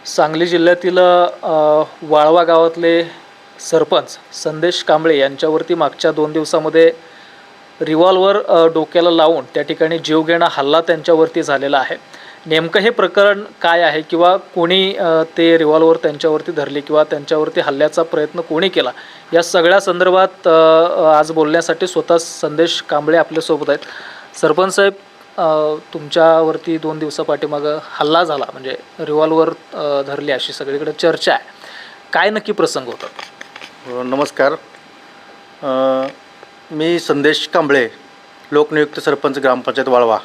सांगली जिल्ह्यातील वाळवा गावातले सरपंच संदेश कांबळे यांच्यावरती मागच्या 2 दिवसामध्ये रिव्हॉल्वर डोक्याला लावून त्या ठिकाणी जीवघेणा हल्ला त्यांच्यावरती झालेला आहे. नेमकं हे प्रकरण काय आहे किंवा कोणी ते रिव्हॉल्वर त्यांच्यावरती धरले किंवा त्यांच्यावरती हल्ल्याचा प्रयत्न कोणी केला, या सगळ्या संदर्भात आज बोलण्यासाठी स्वतः संदेश कांबळे आपल्यासोबत आहेत. सरपंच साहेब, तुमच्यावरती 2 दिवसापाठीमागं हल्ला झाला, म्हणजे रिव्हॉल्वर धरली अशी सगळीकडे चर्चा आहे. काय नक्की प्रसंग होता? नमस्कार. मी संदेश कांबळे, लोकनियुक्त सरपंच ग्रामपंचायत वाळवा.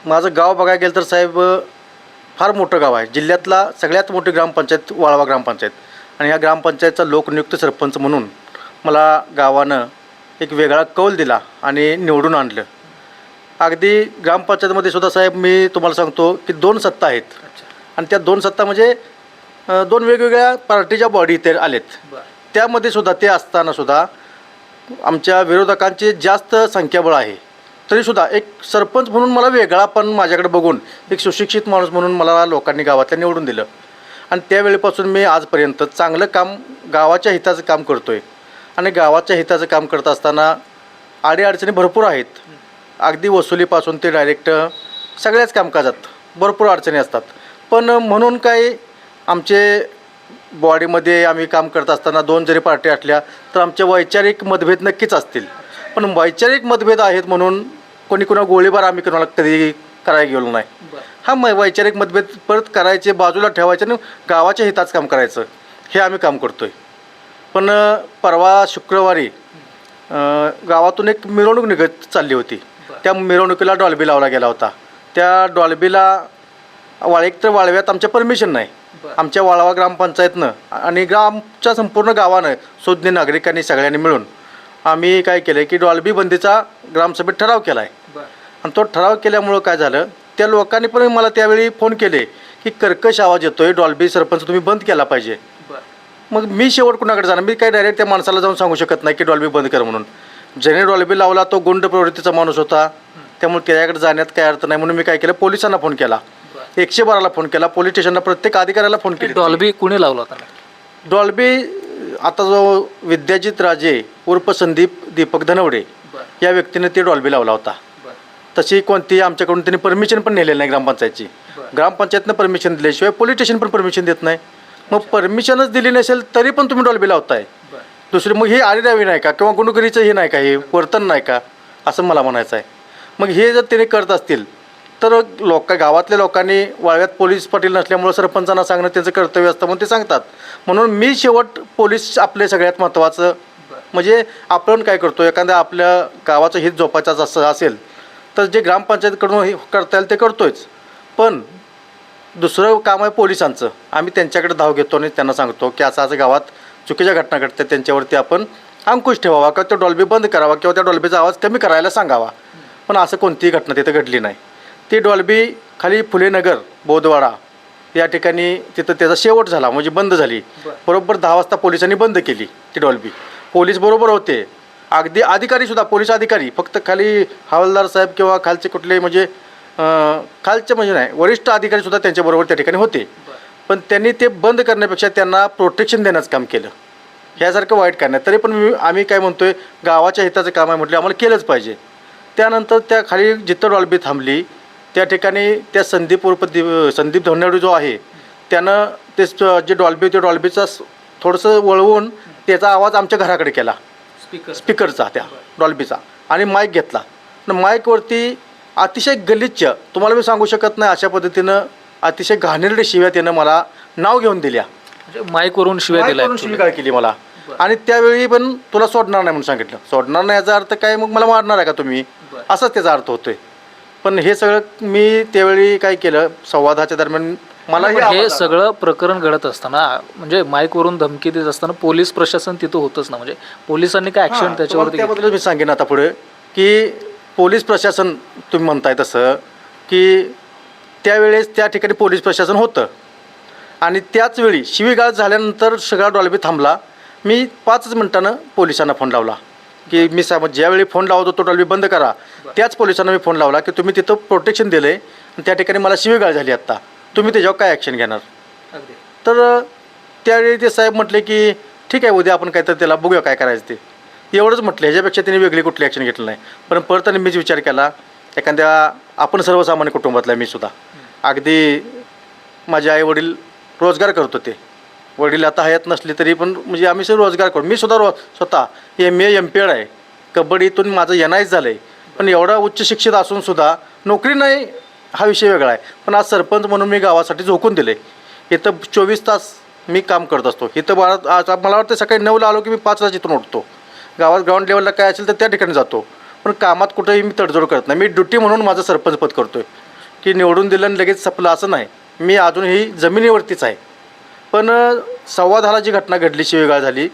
माझं गाव बघायला गेलं तर साहेब फार मोठं गाव आहे. जिल्ह्यातला सगळ्यात मोठी ग्रामपंचायत वाळवा ग्रामपंचायत, आणि ह्या ग्रामपंचायतचा लोकनियुक्त सरपंच म्हणून मला गावानं एक वेगळा कौल दिला आणि निवडून आणलं. अगदी ग्रामपंचायतमध्ये सुद्धा साहेब मी तुम्हाला सांगतो की 2 सत्ता आहेत, आणि त्या 2 सत्ता म्हणजे 2 वेगवेगळ्या पार्टीच्या बॉडी इथे आलेत. त्यामध्ये सुद्धा ते असताना सुद्धा आमच्या विरोधकांची जास्त संख्याबळ आहे. तरीसुद्धा एक सरपंच म्हणून मला वेगळा पण माझ्याकडे बघून एक सुशिक्षित माणूस म्हणून मला लोकांनी गावातल्या निवडून दिलं. आणि त्यावेळेपासून मी आजपर्यंत चांगलं काम, गावाच्या हिताचं काम करतो आहे. आणि गावाच्या हिताचं काम करत असताना अडीअडचणी भरपूर आहेत. अगदी वसुलीपासून ते डायरेक्ट सगळ्याच कामकाजात भरपूर अडचणी असतात. पण म्हणून काय, आमचे बॉडीमध्ये आम्ही काम करत असताना 2 जरी पार्टी असल्या तर आमचे वैचारिक मतभेद नक्कीच असतील. पण वैचारिक मतभेद आहेत म्हणून कोणी गोळीबार आम्ही कोणाला कधी करायला गेलो नाही. हा वैचारिक मतभेद परत करायचे, बाजूला ठेवायचे आणि गावाच्या हिताचं काम करायचं, हे आम्ही काम करतो आहे. पण परवा शुक्रवारी गावातून एक मिरवणूक निघत चालली होती. त्या मिरवणुकीला डॉल्बी लावला गेला होता. त्या डॉल्बीला एक तर वाळव्यात आमच्या परमिशन नाही. आमच्या वाळवा ग्रामपंचायतनं आणि ग्रामच्या संपूर्ण गावानं, सुज्ञ नागरिकांनी सगळ्यांनी मिळून आम्ही काय केलं की डॉल्बी बंदीचा ग्रामसभेत ठराव केला आहे. आणि तो ठराव केल्यामुळं काय झालं, त्या लोकांनी पण मला त्यावेळी फोन केले की कर्कश आवाज येतो आहे, डॉल्बी सरपंच तुम्ही बंद केला पाहिजे. मग मी शेवट कुणाकडे जाणार? मी काय डायरेक्ट त्या माणसाला जाऊन सांगू शकत नाही की डॉल्बी बंद कर म्हणून. ज्याने डॉल्बी लावला तो गुंड प्रवृत्तीचा माणूस होता, त्यामुळे त्याच्याकडे जाण्यात काय अर्थ नाही. म्हणून मी काय केलं, पोलिसांना फोन केला, 112ला फोन केला, पोलीस स्टेशनला प्रत्येक अधिकाऱ्याला फोन केला. डॉल्बी कुणी लावला होता? डॉल्बी आता जो विद्याजित राजे उर्फ संदीप दीपक धनवडे या व्यक्तीने ते डॉल्बी लावला होता. तशी कोणती आमच्याकडून त्यांनी परमिशन पण नेलेली नाही ग्रामपंचायतची. ग्रामपंचायतनं परमिशन दिल्याशिवाय पोलीस स्टेशन पण परमिशन देत नाही. मग परमिशनच दिली नसेल तरी पण तुम्ही डॉल्बी लावताय. दुसरी मग हे आरेरावी नाही का, किंवा गुणगुरीचं हे नाही का, हे वर्तन नाही का, असं मला म्हणायचं आहे. मग हे जर त्यांनी करत असतील तर गावातल्या लोकांनी, वाळव्यात पोलीस पाटील नसल्यामुळं सरपंचांना सांगणं त्यांचं कर्तव्य असतं म्हणून ते सांगतात. म्हणून मी शेवट पोलीस आपले सगळ्यात महत्त्वाचं, म्हणजे आपण काय करतो, एखाद्या आपल्या गावाचं हित जोपायचं असं असेल तर जे ग्रामपंचायतीकडून हे करता येईल ते करतोयच. पण दुसरं काम आहे पोलिसांचं. आम्ही त्यांच्याकडे धाव घेतो आणि त्यांना सांगतो की असं गावात चुकीच्या घटना घडतात, त्यांच्यावरती आपण अंकुश ठेवावा किंवा तो डॉल्बी बंद करावा किंवा त्या डॉल्बीचा आवाज कमी करायला सांगावा. पण असं कोणतीही घटना तिथं घडली नाही. ती डॉल्बी खाली फुलेनगर बोधवाडा या ठिकाणी तिथं त्याचा शेवट झाला, म्हणजे बंद झाली. बरोबर 10 वाजता पोलिसांनी बंद केली ती डॉल्बी. पोलीस बरोबर होते, अगदी अधिकारीसुद्धा, पोलीस अधिकारी, फक्त खाली हवालदार साहेब किंवा खालचे कुठले म्हणजे खालचे म्हणजे नाही, वरिष्ठ अधिकारीसुद्धा त्यांच्याबरोबर त्या ठिकाणी होते. पण त्यांनी ते बंद करण्यापेक्षा त्यांना प्रोटेक्शन देण्याचं काम केलं. ह्यासारखं वाईट काय नाही. तरी पण आम्ही काय म्हणतो आहे, गावाच्या हिताचं काम आहे म्हटलं, आम्हाला केलंच पाहिजे. त्यानंतर त्या खाली जिथं डॉल्बी थांबली त्या ठिकाणी त्या संदीप धनवडे जो आहे त्यानं ते जे डॉल्बी, त्या डॉल्बीचा थोडंसं वळवून त्याचा आवाज आमच्या घराकडे केला, स्पीकरचा त्या डॉल्बीचा, आणि माईक घेतला. माईकवरती अतिशय गलिच्छ, तुम्हाला मी सांगू शकत नाही अशा पद्धतीनं अतिशय घाणेरडे शिव्या त्यानं मला नाव घेऊन दिल्या. म्हणजे माईकवरून शिव्या दिल्या, शिवीगाळ केली मला. आणि त्यावेळी पण तुला सोडणार नाही म्हणून सांगितलं. सोडणार नाही याचा अर्थ काय, मग मला मारणार आहे का तुम्ही, असाच त्याचा अर्थ होतोय. पण हे सगळं मी त्यावेळी काय केलं, संवादाच्या दरम्यान मला हे सगळं प्रकरण घडत असताना, म्हणजे माईकवरून धमकी देत असताना पोलीस प्रशासन तिथं होतच ना, म्हणजे पोलिसांनी काय ॲक्शन त्याच्यावरती? त्याबद्दल मी सांगेन आता पुढे की पोलीस प्रशासन तुम्ही म्हणताय तसं, की त्यावेळेस त्या ठिकाणी पोलीस प्रशासन होतं. आणि त्याच वेळी शिवीगाळ झाल्यानंतर सगळा डॉल्बी थांबला. मी 5 मिनिटानं पोलिसांना फोन लावला की मी साहेब ज्यावेळी फोन लावतो तो डॉल्बी बंद करा. त्याच पोलिसांना मी फोन लावला की तुम्ही तिथं प्रोटेक्शन दिलं आहे आणि त्या ठिकाणी मला शिवीगाळ झाली आत्ता. तुम्ही त्याच्यावर काय ॲक्शन घेणार. अगदी. तर त्यावेळी ते साहेब म्हटले की ठीक आहे, उद्या आपण काय तर त्याला बघूया काय करायचं ते, एवढंच म्हटलं. ह्याच्यापेक्षा त्यांनी वेगळी कुठली ॲक्शन घेतलं नाही. पण परत आणि मीच विचार केला, एखाद्या आपण सर्वसामान्य कुटुंबातला मी सुद्धा, अगदी माझे आई वडील रोजगार करत होते. वडील आता हयात नसले तरी पण म्हणजे आम्ही सगळं रोजगार करू. मी सुद्धा स्वतः MA MPed आहे, कबड्डीतून माझं NIS झालं आहे. पण एवढा उच्च शिक्षित असून सुद्धा नोकरी नाही हा विषय वेगळा आहे. पण आज सरपंच म्हणून मी गावासाठी झोकून दिले. इथं 24 तास मी काम करत असतो. इथं आज मला वाटतं सकाळी 9ला आलो की मी 5ला इथून उठतो. गावात ग्राउंड लेवलला काय असेल तर त्या ठिकाणी जातो. पण कामात कुठंही मी तडजोड करत नाही. मी ड्युटी म्हणून माझं सरपंचपद करतो आहे की निवडून दिलं आणि लगेच संपलं असं नाही. मी अजूनही जमिनीवरतीच आहे. पण 10:15ला जी घटना घडली, शिवीगाळ झाली,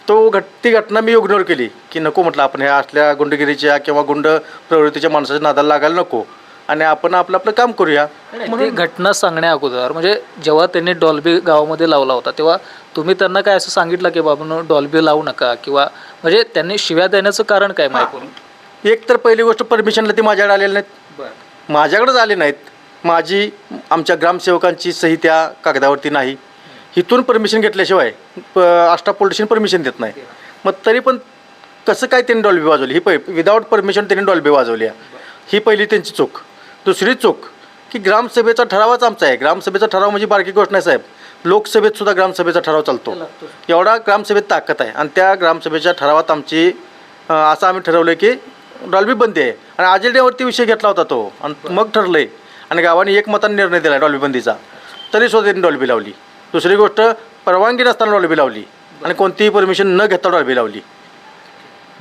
ती घटना मी इग्नोर केली की नको म्हटलं आपण ह्या असल्या गुंडगिरीच्या किंवा गुंड प्रवृत्तीच्या माणसाच्या नादाला लागायला नको आणि आपण आपलं आपलं काम करूया. ती घटना सांगण्या अगोदर म्हणजे जेव्हा त्यांनी डॉल्बी गावामध्ये लावला होता तेव्हा तुम्ही त्यांना काय असं सांगितलं की बाबा डॉल्बी लावू नका, किंवा म्हणजे त्यांनी शिव्या देण्याचं कारण काय माहिती? एक तर पहिली गोष्ट, परमिशनला ती माझ्याकडे आलेली नाहीत. माझ्याकडेच आले नाहीत. माझी आमच्या ग्रामसेवकांची सही त्या कागदावरती नाही. इथून परमिशन घेतल्याशिवाय आष्टा पोलीस स्टेशन परमिशन देत नाही. मग तरी पण कसं काय त्यांनी डॉल्बी वाजवली? ही विदाऊट परमिशन त्यांनी डॉल्बी वाजवली. ही पहिली त्यांची चूक. दुसरी चूक की ग्रामसभेचा ठरावच आमचा आहे. ग्रामसभेचा ठराव म्हणजे बारकी गोष्ट नाही साहेब. लोकसभेत सुद्धा ग्रामसभेचा ठराव चालतो. एवढा ग्रामसभेत ताकद आहे. आणि त्या ग्रामसभेच्या ठरावात आमची असं आम्ही ठरवलं की डॉल्बी बंदी आहे. आणि अजेंड्यावरती विषय घेतला होता तो आणि मग ठरलं आहे. आणि गावाने एकमताने निर्णय दिला डॉल्बी बंदीचा, तरीसुद्धा त्यांनी डॉल्बी लावली. दुसरी गोष्ट, परवानगी नसताना डॉल्बी लावली आणि कोणतीही परमिशन न घेता डॉल्बी लावली.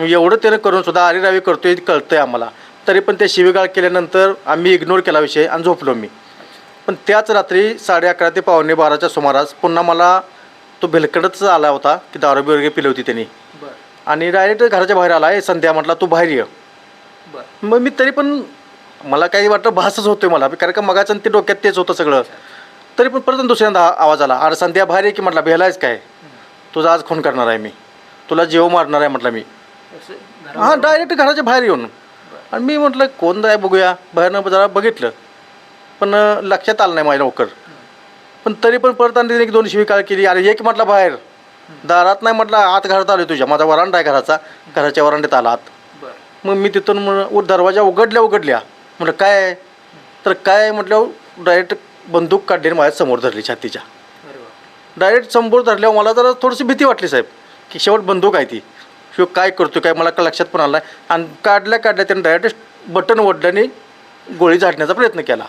एवढं त्यानं करून सुद्धा आरेरावी करतोय कळतं आहे आम्हाला. तरी पण ते शिवीगाळ केल्यानंतर आम्ही इग्नोर केला विषय आणि झोपलो मी. पण त्याच रात्री 11:30 ते 11:45च्या सुमारास पुन्हा मला तो भेलकडच आला होता की दारू वगैरे पिली होती त्यांनी. आणि डायरेक्ट घराच्या बाहेर आला, संध्या म्हटला तू बाहेर ये. मग मी तरी पण मला काही वाटतं भासच होतोय मला, कारण का मगाचं ते डोक्यात तेच होतं सगळं. तरी पण परत दुसऱ्यांदा आवाज आला, अरे संध्या बाहेर ये की. म्हटला भेलायच काय, तुझा आज खून करणार आहे मी, तुला जीव मारणार आहे म्हटलं मी. हां, डायरेक्ट घराच्या बाहेर येऊन. आणि मी म्हटलं कोण आहे बघूया, बाहेरनं जरा बघितलं पण लक्षात आलं नाही माझ्या लवकर. पण तरी पण परत आणि 1-2 शिवीगाळ केली. अरे एक म्हटलं बाहेर, दारात नाही म्हटलं आत घरात आलो तुझ्या. माझा वरांडा आहे घराचा, घराच्या वरांड्यात आला आत. मग मी तिथून दरवाजा उघडल्या म्हटलं काय आहे, तर काय म्हटल्यावर डायरेक्ट बंदूक काढली माझ्या समोर धरली छातीच्या. डायरेक्ट समोर धरल्यावर मला जरा थोडीशी भीती वाटली साहेब की शेवट बंदूक आहे ती, शिव काय करतो काय मला लक्षात पण आलं नाही. आणि काढल्या त्यानं डायरेक्ट बटन ओढल्याने गोळी झाडण्याचा प्रयत्न केला,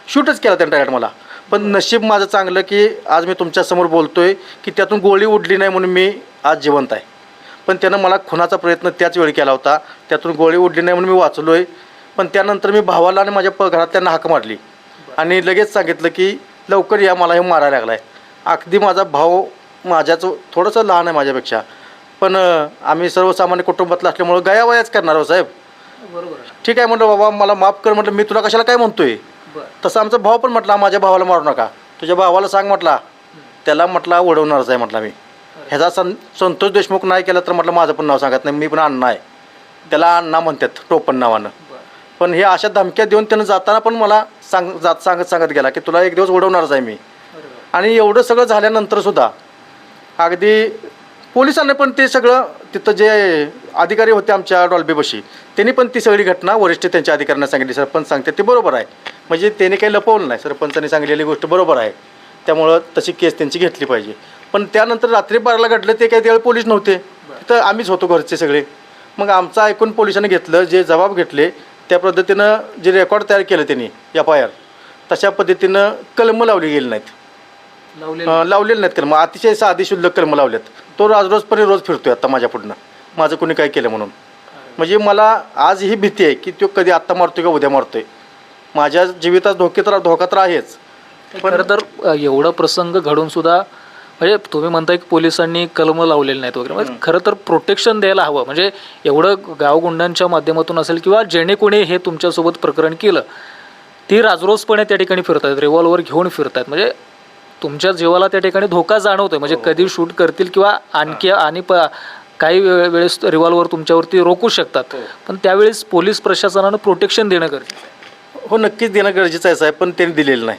शूटच केला त्यानं डायरेक्ट मला. पण नशीब माझं चांगलं की आज मी तुमच्यासमोर बोलतो आहे की त्यातून गोळी उडली नाही म्हणून मी आज जिवंत आहे. पण त्यानं मला खुनाचा प्रयत्न त्याच वेळी केला होता, त्यातून गोळी उडली नाही म्हणून मी वाचलो आहे. पण त्यानंतर मी भावाला आणि माझ्या घरातल्यांना हाक मारली आणि लगेच सांगितलं की लवकर या, मला हे मारायला लागला आहे. अगदी माझा भाऊ माझ्याच थोडंसं लहान आहे माझ्यापेक्षा, पण आम्ही सर्वसामान्य कुटुंबातलं असल्यामुळं गयावयाच करणार हो साहेब. बरोबर. ठीक आहे म्हटलं, बाबा मला माफ कर म्हटलं, मी तुला कशाला काय म्हणतोय. तसं आमचा भाऊ पण म्हटला माझ्या भावाला मारू नका, तुझ्या भावाला सांग म्हटला, त्याला म्हटला उडवणारच आहे म्हटला मी. ह्याचा संतोष देशमुख नाही केला तर म्हटलं माझं पण नाव सांगत नाही, मी पण अण्णा आहे, त्याला अण्णा म्हणतात टोपण नावानं. पण हे अशा धमक्या देऊन त्यानं जाताना पण मला सांगत गेला की तुला एक दिवस उडवणारच आहे मी. आणि एवढं सगळं झाल्यानंतरसुद्धा अगदी पोलिसांनी पण ते सगळं तिथं जे अधिकारी होते आमच्या डॉल्बीपाशी त्यांनी पण ती सगळी घटना वरिष्ठ त्यांच्या अधिकाऱ्यांना सांगितली. सरपंच सांगते ते बरोबर आहे, म्हणजे त्यांनी काही लपवलं नाही, सरपंचांनी सांगितलेली गोष्ट बरोबर आहे, त्यामुळं तशी केस त्यांची घेतली पाहिजे. पण त्यानंतर रात्री 12ला घडलं ते काही त्यावेळी पोलीस नव्हते, तर आम्हीच होतो घरचे सगळे. मग आमचं ऐकून पोलिसांनी घेतलं, जे जबाब घेतले त्या पद्धतीनं जे रेकॉर्ड तयार केलं त्यांनी FIR, तशा पद्धतीनं कलमं लावली गेली नाहीत, लावलेले नाहीत कलमं. अतिशय साधी शुल्लक कलमं लावल्यात. तो रोजपणे रोज फिरतोय आता माझ्या पुढनं, माझं कोणी काय केलं म्हणून. म्हणजे मला आज ही भीती आहे की तो कधी आत्ता मारतोय का उद्या मारतोय. माझ्या जीवितात धोका तर आहेच. पण खरं तर एवढा प्रसंग घडून सुद्धा म्हणजे तुम्ही म्हणताय की पोलिसांनी कलमं लावलेली नाहीत वगैरे, म्हणजे खरं तर प्रोटेक्शन द्यायला हवं. म्हणजे एवढं गावगुंडांच्या माध्यमातून असेल किंवा जेणे कोणी हे तुमच्यासोबत प्रकरण केलं, ती राजरोसपणे त्या ठिकाणी फिरत आहेत, रिव्हॉल्वर घेऊन फिरत आहेत. म्हणजे तुमच्या जीवाला त्या ठिकाणी धोका जाणवतोय. म्हणजे कधी शूट करतील किंवा आणखी आणि काही वेळेस रिव्हॉल्वर तुमच्यावरती रोखू शकतात. पण त्यावेळेस पोलीस प्रशासनानं प्रोटेक्शन देणं गरजेचं आहे. हो, नक्कीच देणं गरजेचं आहे साहेब, पण त्यांनी दिलेलं नाही.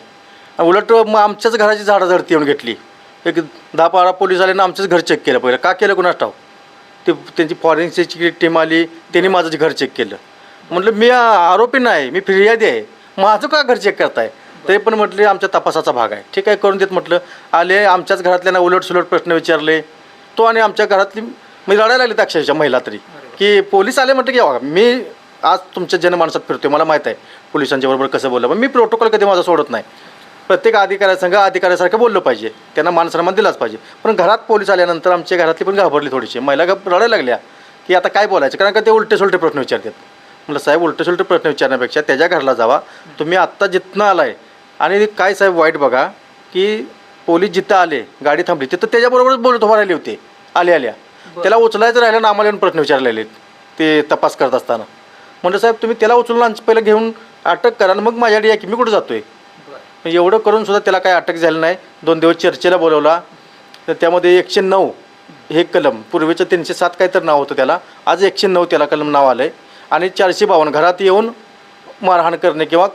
उलट मग आमच्याच घराची झाडाझडती येऊन घेतली. एक 10-12 पोलीस आले ना आमचंच घर चेक केलं पहिलं. का केलं कुणास ठाऊक. ते त्यांची फॉरेन्सिकची टीम आली, त्यांनी माझं घर चेक केलं. म्हटलं मी आरोपी नाही, मी फिर्यादी आहे, माझं का घर चेक करताय. तरी पण म्हटले आमच्या तपासाचा भाग आहे. ठीक आहे करून देत म्हटलं. आले आमच्याच घरातल्यांना उलटसुलट प्रश्न विचारले. तो आणि आमच्या घरातली मी रडायला लागली अक्षरशः महिला तरी की पोलीस आले म्हटलं की बघा मी आज तुमच्या जनमानसात फिरतोय, मला माहीत आहे पोलिसांच्या बरोबर कसं बोललं. पण मी प्रोटोकॉल कधी माझा सोडत नाही. प्रत्येक अधिकाऱ्यासंग अधिकाऱ्यासारखं बोललं पाहिजे, त्यांना मान सन्मान दिलाच पाहिजे. पण घरात पोलीस आल्यानंतर आमच्या घरातली पण घाबरली थोडीशी. महिला रडायला लागल्या की आता काय बोलायचं, कारण का ते उलटे सुलटे प्रश्न विचारतात. म्हटलं साहेब उलटे सुलटे प्रश्न विचारण्यापेक्षा त्याच्या घरला जावा, तुम्ही आत्ता जिथनं आलाय. आणि काय साहेब वाईट बघा की पोलीस जिथं आले गाडी थांबली तिथं त्याच्याबरोबरच बोलत उभा राहिली होती. आल्या त्याला उचलायचं राहिलं ना आम्हाला येऊन प्रश्न विचारलेले ते तपास करत असताना. म्हटलं साहेब तुम्ही त्याला उचलून पहिलं घेऊन अटक करा आणि मग माझ्याकडे या की मी कुठं जातो आहे. एवढं करून सुद्धा त्याला काही अटक झालं नाही. 2 दिवस चर्चेला बोलवला. तर त्यामध्ये 109 हे कलम, पूर्वीचं 307 काही तर नाव होतं त्याला, आज 109 त्याला कलम नाव आलं आहे. आणि 452 घरात येऊन मारहाण करणे किंवा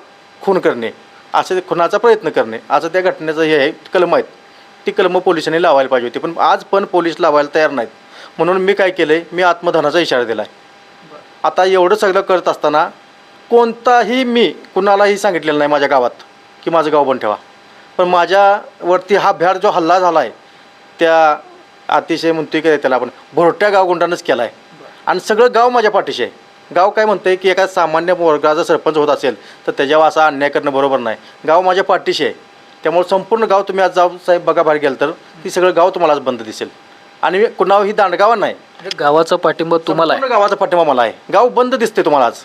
खून करणे असं खुनाचा प्रयत्न करणे असं त्या घटनेचं हे आहे कलम आहेत. ती कलमं पोलिसांनी लावायला पाहिजे होती, पण आज पण पोलीस लावायला तयार नाहीत. म्हणून मी काय केलं आहे, मी आत्मधनाचा इशारा दिला आहे. आता एवढं सगळं करत असताना कोणताही मी कुणालाही सांगितलेलं नाही माझ्या गावात की माझं गाव बंद ठेवा. पण माझ्यावरती हा भ्याड जो हल्ला झाला आहे त्या अतिशय म्हणतोय की त्याला आपण भोरट्या गावगुंडानंच केला आहे. आणि सगळं गाव माझ्या पाठीशी आहे. गाव काय म्हणतं आहे की एका सामान्य वर्गाचा सरपंच होत असेल तर त्याच्यावर असा अन्याय करणं बरोबर नाही. गाव माझ्या पाठीशी आहे. त्यामुळे संपूर्ण गाव तुम्ही आज जाऊ साहेब बघा बाहेर गेलं तर ती सगळं गाव तुम्हाला आज बंद दिसेल. आणि कुणावर ही दांडगावा नाही, गावाचा पाठिंबा तुम्हाला आहे. संपूर्ण गावाचा पाठिंबा मला आहे. गाव बंद दिसते तुम्हाला आज.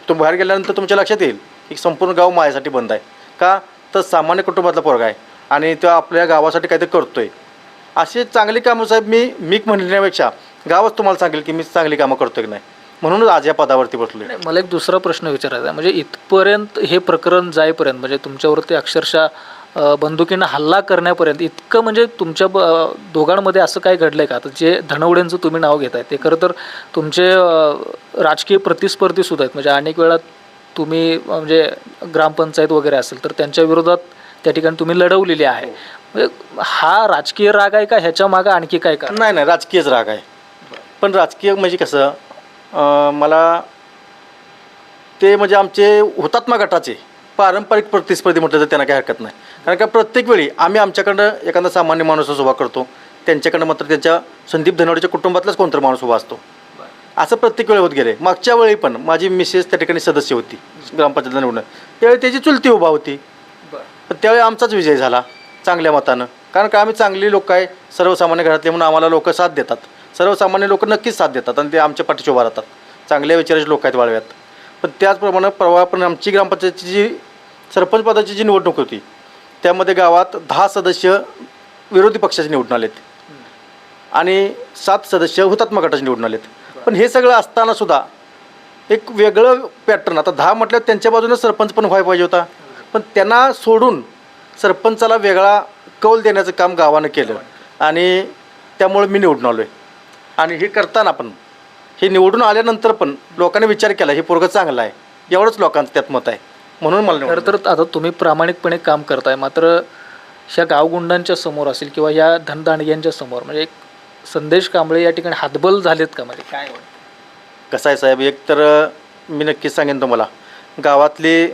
तुम्ही बाहेर गेल्यानंतर तुमच्या लक्षात येईल की संपूर्ण गाव माझ्यासाठी बंद आहे. का तर सामान्य कुटुंबातला पोरगा आहे आणि तो आपल्या गावासाठी काहीतरी करतोय. अशी चांगली कामं साहेब मी म्हणण्यापेक्षा गावच तुम्हाला सांगेल की मी चांगली कामं करतोय की नाही. म्हणूनच आज या पदावरती बसलो. मला एक दुसरा प्रश्न विचारायचा आहे. म्हणजे इथपर्यंत हे प्रकरण जाईपर्यंत म्हणजे तुमच्यावरती अक्षरशः बंदुकीनं हल्ला करण्यापर्यंत इतकं म्हणजे तुमच्या दोघांमध्ये असं काय घडलं आहे का. आता जे धनवडेंचं तुम्ही नाव घेताय ते खरं तर तुमचे राजकीय प्रतिस्पर्धीसुद्धा आहेत. म्हणजे अनेक वेळा तुम्ही म्हणजे ग्रामपंचायत वगैरे असेल तर त्यांच्या विरोधात त्या ठिकाणी तुम्ही लढवलेली आहे. म्हणजे हा राजकीय राग आहे का, ह्याच्या मागं आणखी काय का. नाही राजकीयच राग आहे. पण राजकीय म्हणजे कसं मला ते म्हणजे आमचे हुतात्मा गटाचे पारंपरिक प्रतिस्पर्धी म्हटलं तर त्यांना काही हरकत नाही. कारण का प्रत्येक वेळी आम्ही आमच्याकडं एखादा सामान्य माणूसच उभा करतो, त्यांच्याकडनं मात्र त्यांच्या संदीप धनवडेच्या कुटुंबातलाच कोणतरी माणूस उभा असतो. असं प्रत्येक वेळी होत गेले. मागच्या वेळी पण माझी मिसेस त्या ठिकाणी सदस्य होती ग्रामपंचायतला निवडून, त्यावेळी त्याची चुलती उभा होती. पण त्यावेळी आमचाच विजय झाला चांगल्या मतानं. कारण का आम्ही चांगली लोक आहे, सर्वसामान्य घरातले म्हणून आम्हाला लोक साथ देतात. सर्वसामान्य लोक नक्कीच साथ देतात आणि ते आमच्या पाठीशी उभा राहतात. चांगल्या विचाराचे लोक आहेत वाळव्यात. पण त्याचप्रमाणे परवा पण आमची ग्रामपंचायतची जी सरपंच पदाची जी निवडणूक होती त्यामध्ये गावात 10 सदस्य विरोधी पक्षाचे निवडून आलेत आणि 7 सदस्य हुतात्मा गटाचे निवडून आलेत. पण हे सगळं असताना सुद्धा एक वेगळं पॅटर्न, आता 10 म्हटल्यावर त्यांच्या बाजूने सरपंच पण व्हायला पाहिजे होता, पण त्यांना सोडून सरपंचाला वेगळा कौल देण्याचं काम गावानं केलं आणि त्यामुळे मी निवडून आलो आहे. आणि हे करताना पण हे निवडून आल्यानंतर पण लोकांनी विचार केला हे पोरगं चांगलं आहे, एवढंच लोकांचं त्यात मत आहे म्हणून मला खरं तर आता तुम्ही प्रामाणिकपणे काम करताय. मात्र ह्या गावगुंडांच्या समोर असेल किंवा या धनदांडग्यांच्या समोर म्हणजे एक संदेश कांबळे या ठिकाणी हातबल झालेत का. म्हणजे काय कसं आहे साहेब, एक तर मी नक्कीच सांगेन तुम्हाला, गावातले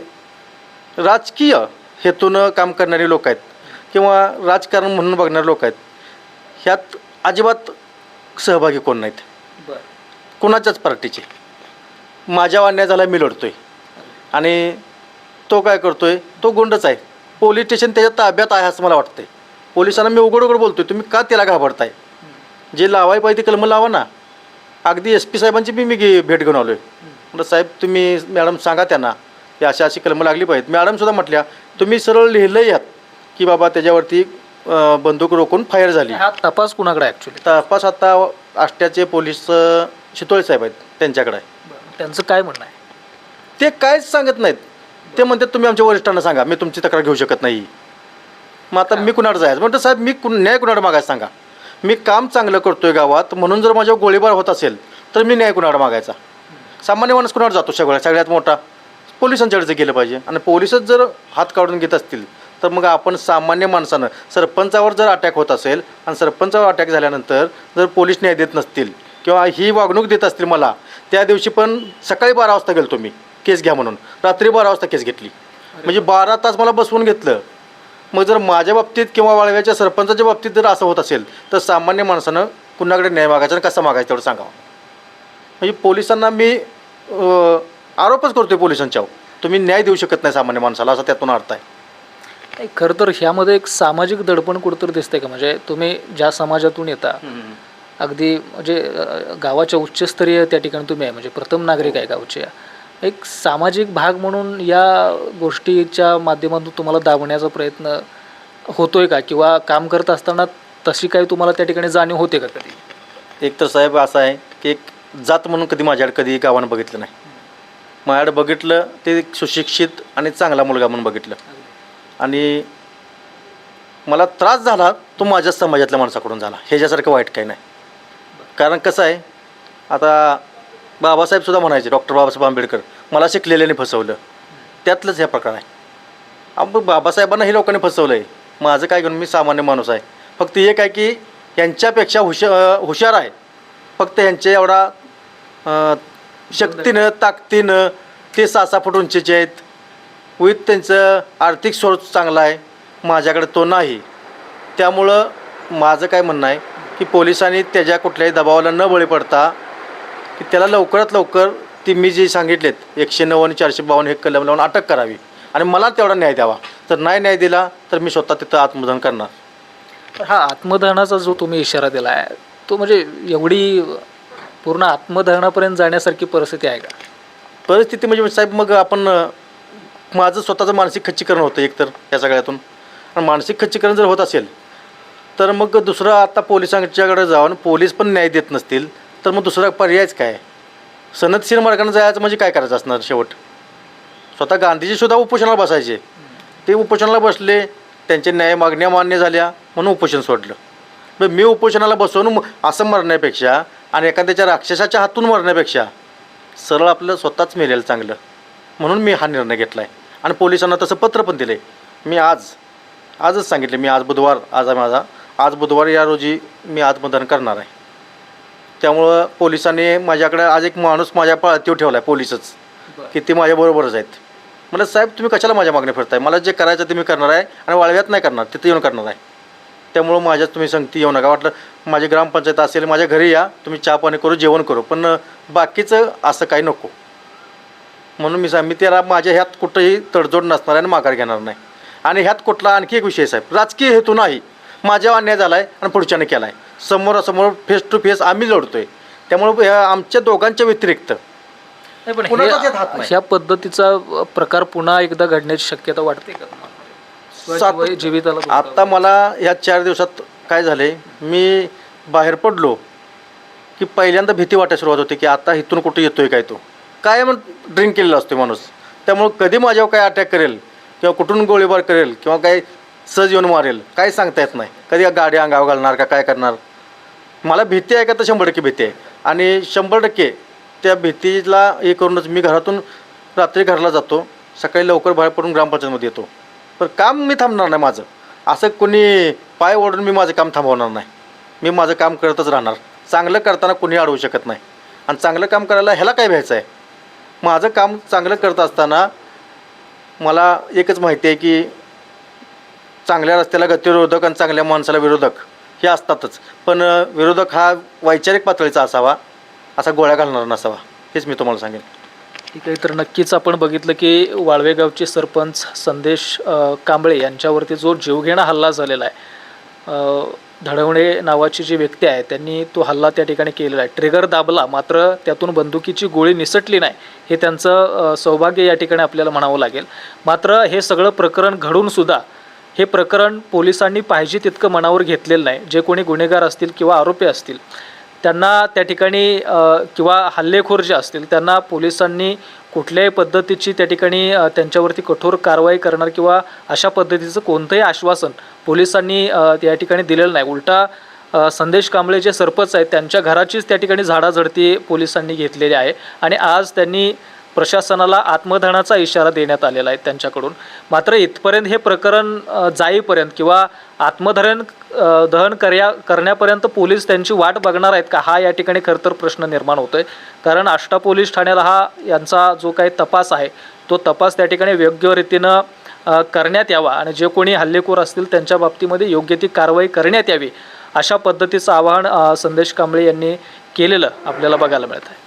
राजकीय हेतून काम करणारे लोक आहेत किंवा राजकारण म्हणून बघणारे लोक आहेत, ह्यात अजिबात सहभागी कोण नाहीत. कोणाच्याच पार्टीचे. माझ्या अन्याय झाला मी लढतोय आणि तो काय करतोय, तो गुंडच आहे. पोलीस स्टेशन त्याच्या ताब्यात आहे असं मला वाटतंय. पोलिसांना मी उघड बोलतोय, तुम्ही का त्याला घाबरताय. जे लावाय पाहिजे ते कलम लावा ना. अगदी SP साहेबांची मी भेट घेऊन आलो आहे. म्हटलं साहेब तुम्ही मॅडम सांगा त्यांना की अशी कलमं लागली पाहिजेत. मॅडमसुद्धा म्हटल्या तुम्ही सरळ लिहिलं यात की बाबा त्याच्यावरती बंदूक रोखून फायर झाली. हा तपास कुणाकडे ॲक्च्युली. तपास आता आष्ट्याचे पोलीस शितोळे साहेब आहेत त्यांच्याकडे आहे. त्यांचं काय म्हणणं आहे. ते काहीच सांगत नाहीत. ते म्हणतात तुम्ही आमच्या वरिष्ठांना सांगा, मी तुमची तक्रार घेऊ शकत नाही. मग आता मी कुणाकडे जायचं म्हणतो साहेब, मी न्याय कुणाकडे मागायचं सांगा. मी काम चांगलं करतोय गावात म्हणून जर माझ्यावर गोळीबार होत असेल तर मी न्याय कुणाकडे मागायचा. सामान्य माणूस कुणाकडे जातो. सगळ्यात मोठा पोलिसांच्याकडे गेलं पाहिजे. आणि पोलिसच जर हात काढून घेत असतील तर मग आपण सामान्य माणसानं सरपंचावर जर अटॅक होत असेल आणि सरपंचावर अटॅक झाल्यानंतर जर पोलीस न्याय देत नसतील किंवा ही वागणूक देत असतील मला, त्या दिवशी पण सकाळी 12 वाजता गेलो मी केस घ्या म्हणून, रात्री 12 वाजता केस घेतली, म्हणजे 12 तास मला बसवून घेतलं. मग जर माझ्या बाबतीत किंवा वाळव्याच्या सरपंचाच्या बाबतीत जर असं होत असेल तर सामान्य माणसानं कुणाकडे न्याय मागायचा आणि कसा मागायचा तेवढं सांगावं. म्हणजे पोलिसांना मी आरोपच करतो आहे पोलिसांच्यावर, तुम्ही न्याय देऊ शकत नाही सामान्य माणसाला, असा त्यातून अर्थ आहे. नाही, खरं तर ह्यामध्ये एक सामाजिक दडपण कुठंतरी दिसतंय का? म्हणजे तुम्ही ज्या समाजातून येता, अगदी म्हणजे गावाच्या उच्चस्तरीय त्या ठिकाणी तुम्ही आहे, म्हणजे प्रथम नागरिक आहे गावचे, एक सामाजिक भाग म्हणून या गोष्टीच्या माध्यमातून तुम्हाला दाबण्याचा प्रयत्न होतोय का? किंवा काम करत असताना तशी काही तुम्हाला त्या ठिकाणी जाणीव होते का कधी? एक तर साहेब असं आहे की एक जात म्हणून कधी माझ्याकडे कधी गावानं बघितलं नाही. माझ्याकडे बघितलं ते एक सुशिक्षित आणि चांगला मुलगा म्हणून बघितलं, आणि मला त्रास झाला तो माझ्याच समाजातल्या माणसाकडून झाला, ह्याच्यासारखं वाईट काही नाही. कारण कसं आहे, आता बाबासाहेबसुद्धा म्हणायचे, डॉक्टर बाबासाहेब आंबेडकर, मला शिकलेल्याने फसवलं, त्यातलंच ह्या प्रकार आहे. मग बाबासाहेबांना हे लोकांनी फसवलं आहे, माझं काय घेऊन, मी सामान्य माणूस आहे. फक्त एक आहे की यांच्यापेक्षा हुशार आहे, फक्त यांच्या एवढा शक्तीनं ताकदीनं ते 6-6 फूट उंचीचे आहेत, विथ त्यांचं आर्थिक सोर्स चांगला आहे, माझ्याकडे तो नाही. त्यामुळं माझं काय म्हणणं आहे की पोलिसांनी त्याच्या कुठल्याही दबावाला न बळी पडता की त्याला लवकरात लवकर ती मी जे सांगितलेत 109 आणि 452 हे कलम लावून अटक करावी आणि मला तेवढा न्याय द्यावा. तर नाही न्याय दिला तर मी स्वतः तिथं आत्मदहन करणार. हा आत्मदहनाचा जो तुम्ही इशारा दिला आहे तो म्हणजे एवढी पूर्ण आत्मदहनापर्यंत जाण्यासारखी परिस्थिती आहे का? परिस्थिती म्हणजे साहेब, मग आपण माझं स्वतःचं मानसिक खच्चीकरण होतं एकतर या सगळ्यातून, आणि मानसिक खच्चीकरण जर होत असेल तर मग दुसरं आता पोलिसांच्याकडे जाऊन पोलीस पण न्याय देत नसतील तर मग दुसरा पर्यायच काय? सनदशीर मार्गाने जायचं म्हणजे काय करायचं असणार शेवट? स्वतः गांधीजीसुद्धा उपोषणाला बसायचे, ते उपोषणाला बसले, त्यांच्या न्याय मागण्या मान्य झाल्या म्हणून उपोषण सोडलं. मग मी उपोषणाला बसवून असं मरण्यापेक्षा आणि एखाद्याच्या राक्षसाच्या हातून मरण्यापेक्षा सरळ आपलं स्वतःच मेलेलं चांगलं, म्हणून मी हा निर्णय घेतला आहे. आणि पोलिसांना तसं पत्र पण दिलं आहे. मी आजच सांगितले, मी आज बुधवार या रोजी मी आत्मदहन करणार आहे. त्यामुळं पोलिसांनी माझ्याकडे आज एक माणूस माझ्या पाळतीवर ठेवला आहे, पोलिसच, की ते माझ्याबरोबरच आहेत. मला साहेब तुम्ही कशाला माझ्या मागण्या फिरताय? मला जे करायचं ते मी करणार आहे आणि वाळव्यात नाही करणार, तिथे येऊन करणार आहे. त्यामुळं माझ्याच तुम्ही संगती येऊ नका. वाटलं माझी ग्रामपंचायत असेल, माझ्या घरी या, तुम्ही चहा पाणी करू, जेवण करू, पण बाकीचं असं काही नको. म्हणून मी त्याला माझ्या ह्यात कुठंही तडजोड नसणार आहे आणि माघार घेणार नाही. आणि ह्यात कुठला आणखी एक विषय साहेब, राजकीय हेतू नाही. माझ्यावर अन्याय झाला आहे आणि पुढच्याने केला आहे, समोरासमोर फेस टू फेस आम्ही लढतो आहे. त्यामुळं आमच्या दोघांच्या व्यतिरिक्त पण कुणाचाच यात हात नाही. ह्या पद्धतीचा प्रकार पुन्हा एकदा घडण्याची शक्यता वाटते का तुम्हाला? जीविताला आता मला ह्या 4 दिवसात काय झाले, मी बाहेर पडलो की पहिल्यांदा भीती वाटायला सुरुवात होती की आता इथून कुठे येतोय काय, तो काय मग ड्रिंक केलेला असतो माणूस, त्यामुळं कधी माझ्यावर काय अटॅक करेल किंवा कुठून गोळीबार करेल किंवा काय सहज येऊन मारेल काय सांगता येत नाही. कधी गाडी अंगावर घालणार का काय करणार, मला भीती आहे का? तर 100% भीती आहे. आणि 100% त्या भीतीला हे करूनच मी घरातून रात्री घरला जातो, सकाळी लवकर बाहेर पडून ग्रामपंचायतमध्ये येतो. पण काम मी थांबणार नाही माझं, असं कोणी पाय ओढून मी माझं काम थांबवणार नाही. मी माझं काम करतच राहणार. चांगलं करताना कोणी अडवू शकत नाही, आणि चांगलं काम करायला ह्याला काय भ्यायचं आहे? माझं काम चांगलं करत असताना मला एकच माहिती आहे की चांगल्या रस्त्याला गतिरोधक आणि चांगल्या माणसाला विरोधक हे असतातच, पण विरोधक हा वैचारिक पातळीचा असावा, असा गोळ्या घालणार नसावा, हेच मी तुम्हाला सांगेन. ठीक आहे. तर नक्कीच आपण बघितलं की वाळवे गावचे सरपंच संदेश कांबळे यांच्यावरती जो जीवघेणा हल्ला झालेला आहे, धडवणे नावाची जी व्यक्ती आहे त्यांनी तो हल्ला त्या ठिकाणी केलेला आहे. ट्रिगर दाबला, मात्र त्यातून बंदुकीची गोळी निसटली नाही, हे त्यांचं सौभाग्य या ठिकाणी आपल्याला म्हणावं लागेल. मात्र हे सगळं प्रकरण घडूनसुद्धा हे प्रकरण पोलिसांनी पाहिजे तितकं मनावर घेतलेलं नाही. जे कोणी गुन्हेगार असतील किंवा आरोपी असतील त्यांना त्या ठिकाणी किंवा हल्लेखोर जे असतील त्यांना पोलिसांनी कुठल्याही पद्धतीची त्या ठिकाणी त्यांच्यावरती कठोर कारवाई करणार किंवा अशा पद्धतीचं कोणतंही आश्वासन पोलिसांनी त्या ठिकाणी दिलेलं नाही. उलटा संदेश कांबळे जे सरपंच आहेत त्यांच्या घराचीच त्या ठिकाणी झाडाझडती पोलिसांनी घेतलेली आहे. आणि आज त्यांनी प्रशासनाला आत्मदहनाचा इशारा देण्यात आलेला आहे त्यांच्याकडून. मात्र इथपर्यंत हे प्रकरण जाईपर्यंत किंवा दहन करण्यापर्यंत पोलीस त्यांची वाट बघणार आहेत का, हा या ठिकाणी खरं तर प्रश्न निर्माण होतोय. कारण आष्टा पोलीस ठाण्याला यांचा जो काही तपास आहे तो तपास त्या ठिकाणी योग्य रीतीनं करण्यात यावा आणि जे कोणी हल्लेखोर असतील त्यांच्या बाबतीमध्ये योग्य ती कारवाई करण्यात यावी, अशा पद्धतीचं आवाहन संदेश कांबळे यांनी केलेलं आपल्याला बघायला मिळत आहे.